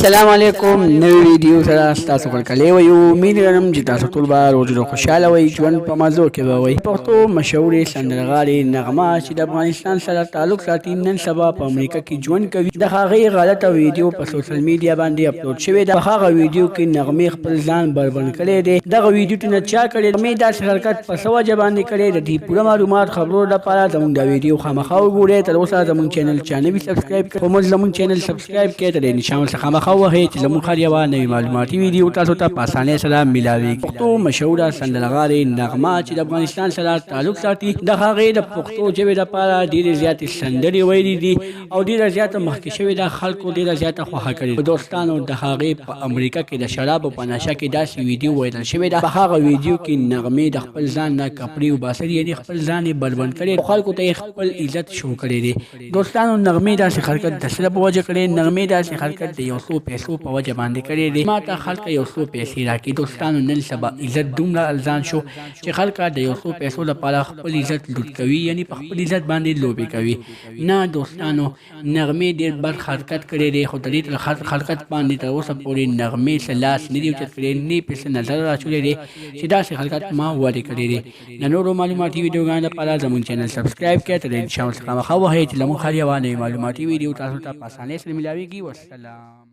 السلام علیکم نوې ویډیو سره تاسو ورکړلې وي امید لرم چې تاسو ټول به روز خوشاله وئ ژوند په مزو کې به وئ پښتو مشهورې سندرغاړې نغمه چې د افغانستان سره تعلق ساتي نن سبا په امریکا کې ژوند کوي د هغې غلطه ویډیو په سوشل میډیا باندې اپلوډ شوې ده په هغه ویډیو کې نغمې خپل ځان بربند کړی دی دغه ویډیو ته نه چا کړی نغمې داسې حرکت په څه وجه باندې کړی د دې پوره معلومات خبرو لپاره زموږ دا ویډیو خامخا وګورئ تر اوسه زموږ چینل چا نه وي سبسکرایب کړی خو موږ زموږ چینل سبسکرایب کړئ د دې نشان څخه خامخا وهئ چې زموږ هر یوه نوې معلوماتي ویډیو تاسو ته په اسانۍ سره میلاویږي پښتو مشهوره سندرغاړې نغمه چې د افغانستان سره تعلق ساتي د هغې د پښتو ژبې لپاره ډېرې زیاتې سندرې ویلي دي او ډېره زیاته مخکې شوې ده خلکو ډېره زیاته خوښه کړې ده دوستانو د هغې په امریکا کې د شرابو په نشه کې داسې ویډیو ویرل شوې ده په هغه ویډیو کې نغمې د خپل ځان نه کپړې وباسلي یعنې خپل ځان یې بربند کړی خلکو ته یې خپل عزت شو کړی دی دوستانو نغمې داسې حرکت د څه په وجه کړی نغمې داسې حرکت د یو څو پیسو په وجه باندې کړی دی ما ته خلک یو څو پیسې راکړي دوستانو نن سبا عزت دومره ارزان شو چې خلک د یو څو پیسو لپاره خپل عزت لوټ کوي یعنی په خپل عزت باندې لوبې کوي نه دوستانو نغمې ډېر بد حرکت کړی دی خو د دې حرکت باندې تر اوسه پورې نغمې څه لاس نه دی اوچت کړی نه پې څه نظر راچولی دی چې داسې حرکت ما ولې کړی دی د نورو معلوماتي ویډیوګانو لپاره زموږ چینل سبسکرایب کړئ تر دې نشان څخه خامخا وهئ چې زموږ هر یوه نوې معلوماتي ویډیو تاسو ته په اسانۍ سره میلاویږي والسلام